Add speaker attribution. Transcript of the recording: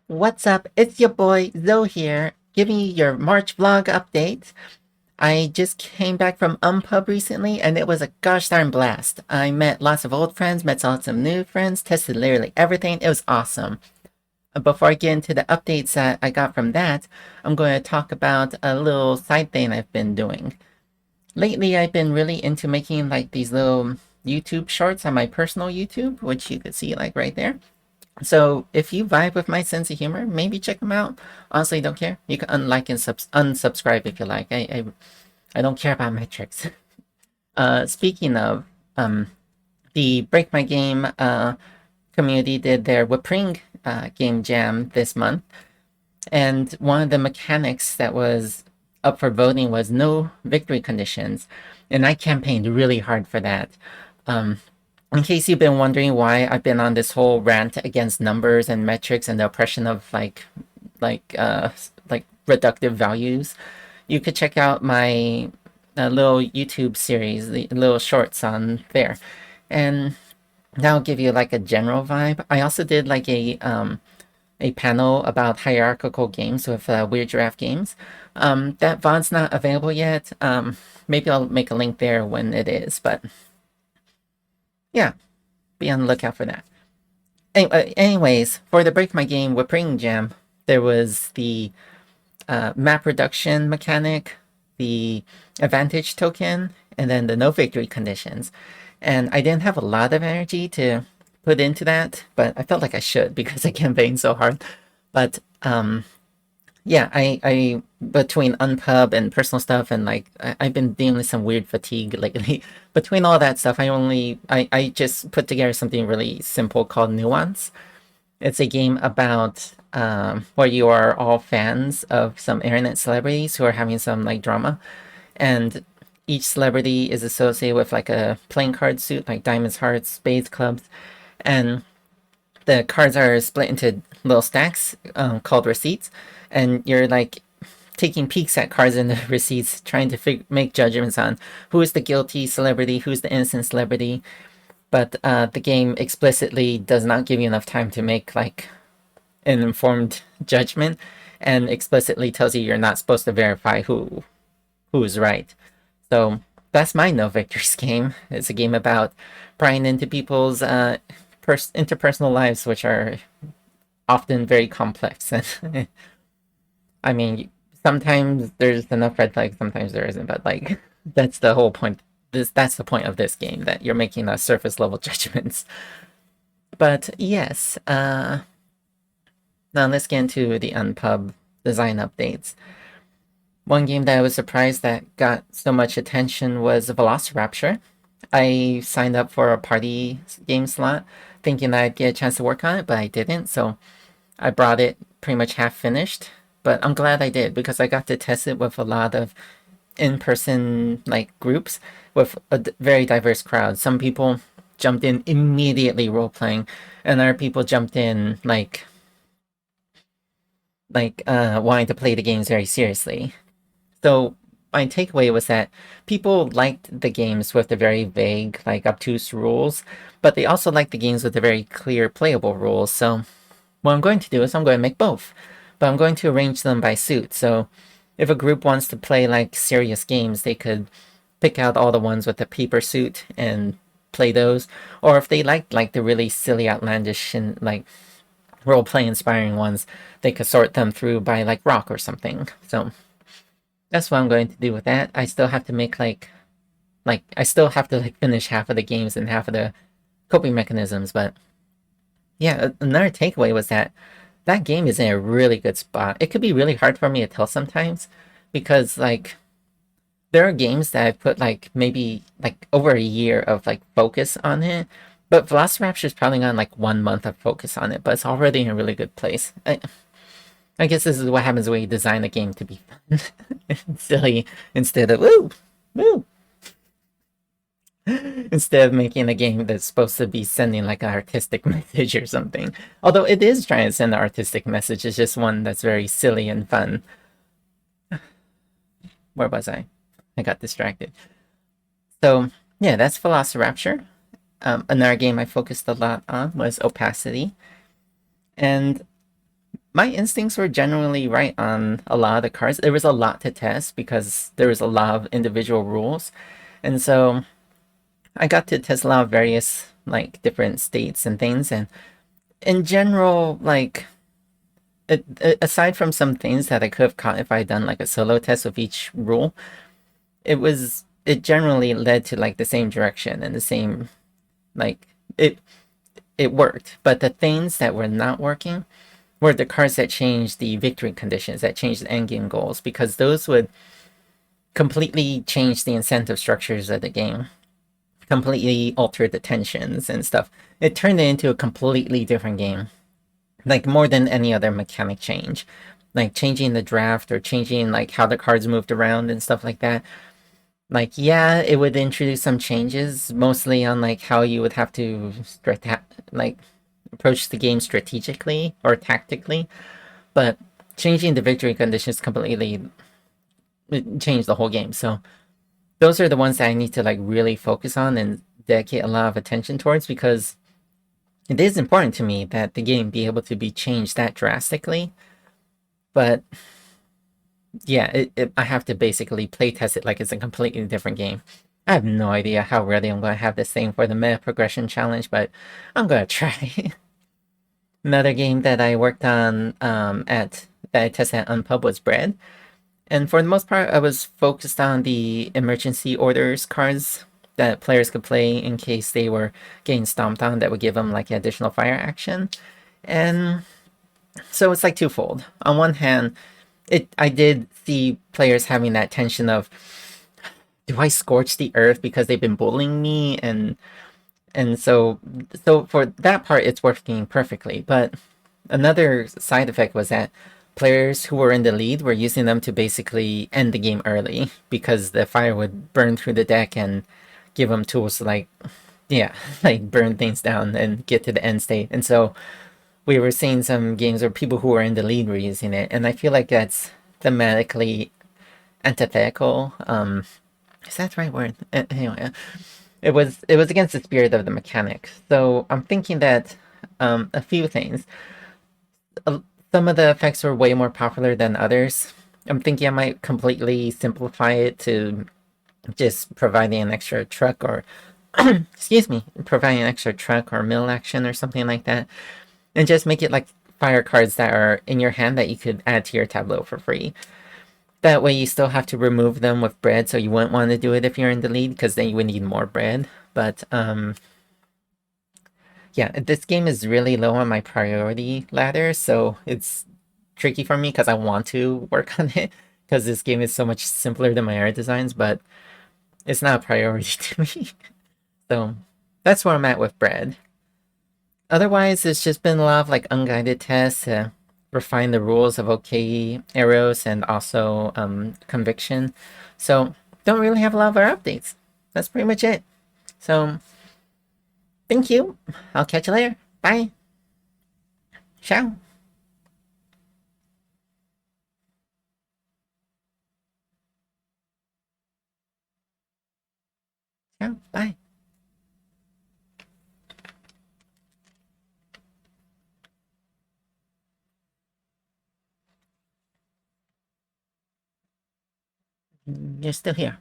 Speaker 1: What's up? It's your boy Zoe here, giving you your March vlog update. I just came back from Unpub recently, and it was a gosh darn blast. I met lots of old friends, met lots of new friends, tested literally everything. It was awesome. Before I get into the updates that I got from that, I'm going to talk about a little side thing I've been doing. Lately, I've been really into making like these little YouTube shorts on my personal YouTube, which you could see like right there. So if you vibe with my sense of humor, maybe check them out. Honestly, don't care. You can unlike and unsubscribe if you like. I don't care about metrics. Speaking of, the Break My Game community did their Wpring game jam this month, and one of the mechanics that was up for voting was no victory conditions, and I campaigned really hard for that. Um, in case you've been wondering why I've been on this whole rant against numbers and metrics and the oppression of like reductive values, you could check out my little YouTube series, the little shorts on there, and that'll give you like a general vibe. I also did like a panel about hierarchical games with Weird Giraffe Games. That VOD's not available yet. Maybe I'll make a link there when it is, but yeah, be on the lookout for that. Anyways, for the Break My Game Wpring Jam, there was the map reduction mechanic, the advantage token, and then the no victory conditions. And I didn't have a lot of energy to put into that, but I felt like I should because I campaigned so hard. But yeah, I between Unpub and personal stuff and like I've been dealing with some weird fatigue lately. Between all that stuff, I just put together something really simple called Nuance. It's a game about where you are all fans of some internet celebrities who are having some like drama, and each celebrity is associated with like a playing card suit, like diamonds, hearts, spades, clubs, and the cards are split into little stacks called receipts, and you're like taking peeks at cards in the receipts, trying to make judgments on who is the guilty celebrity, who's the innocent celebrity. But the game explicitly does not give you enough time to make like an informed judgment, and explicitly tells you you're not supposed to verify who is right. So that's my no victories game. It's a game about prying into people's interpersonal lives, which are often very complex. I mean, sometimes there's enough red flags, sometimes there isn't, but like that's the whole point. That's the point of this game, that you're making a surface level judgments. But yes, now let's get into the Unpub design updates. One game that I was surprised that got so much attention was VelociRapture. I signed up for a party game slot thinking that I'd get a chance to work on it, but I didn't, so I brought it pretty much half finished. But I'm glad I did because I got to test it with a lot of in-person like groups with a very diverse crowd. Some people jumped in immediately role playing, and other people jumped in wanting to play the games very seriously. So my takeaway was that people liked the games with the very vague, like obtuse rules, but they also liked the games with the very clear, playable rules. So what I'm going to do is I'm going to make both, but I'm going to arrange them by suit. So if a group wants to play like serious games, they could pick out all the ones with the paper suit and play those. Or if they liked like the really silly, outlandish, and like role play inspiring ones, they could sort them through by like rock or something. So that's what I'm going to do with that. I still have to make like I still have to like finish half of the games and half of the coping mechanisms. But yeah, another takeaway was that that game is in a really good spot. It could be really hard for me to tell sometimes because like there are games that I've put like maybe like over a year of like focus on it, but VelociRapture's probably got like 1 month of focus on it, but it's already in a really good place. I guess this is what happens when you design a game to be fun and silly instead of woo, woo. Instead of making a game that's supposed to be sending like an artistic message or something. Although it is trying to send an artistic message, it's just one that's very silly and fun. Where was I? I got distracted. So yeah, that's VelociRapture. Another game I focused a lot on was Opacity. And my instincts were generally right on a lot of the cards. There was a lot to test because there was a lot of individual rules, and so I got to test a lot of various like different states and things. And in general, like aside from some things that I could have caught if I had done like a solo test of each rule, it generally led to like the same direction and the same like it worked. But the things that were not working were the cards that changed the victory conditions, that changed the endgame goals, because those would completely change the incentive structures of the game, completely alter the tensions and stuff. It turned it into a completely different game, like more than any other mechanic change, like changing the draft or changing like how the cards moved around and stuff like that. Like, yeah, it would introduce some changes, mostly on like how you would have to like approach the game strategically or tactically, but changing the victory conditions completely changed the whole game. So those are the ones that I need to like really focus on and dedicate a lot of attention towards, because it is important to me that the game be able to be changed that drastically. But yeah, I have to basically play test it like it's a completely different game. I have no idea how ready I'm going to have this thing for the meta progression challenge, but I'm going to try. Another game that I worked on that I tested at Unpub was Bread. And for the most part, I was focused on the emergency orders cards that players could play in case they were getting stomped on, that would give them like additional fire action. And so it's like twofold. On one hand, I did see players having that tension of, do I scorch the earth because they've been bullying me? And so for that part it's working perfectly. But another side effect was that players who were in the lead were using them to basically end the game early, because the fire would burn through the deck and give them tools to like, yeah, like burn things down and get to the end state. And so we were seeing some games where people who were in the lead were using it, and I feel like that's thematically antithetical. Is that the right word? Anyway, it was against the spirit of the mechanic. So I'm thinking that a few things. Some of the effects were way more popular than others. I'm thinking I might completely simplify it to just providing an extra truck or excuse me, providing an extra truck or mill action or something like that, and just make it like fire cards that are in your hand that you could add to your tableau for free. That way you still have to remove them with bread, so you wouldn't want to do it if you're in the lead, because then you would need more bread. But yeah, this game is really low on my priority ladder, so it's tricky for me because I want to work on it, because this game is so much simpler than my art designs, but it's not a priority to me. So that's where I'm at with bread. Otherwise, it's just been a lot of like unguided tests to refine the rules of OK arrows and also conviction. So don't really have a lot of our updates. That's pretty much it. So thank you. I'll catch you later. Bye. Ciao. Ciao. Bye. You're still here.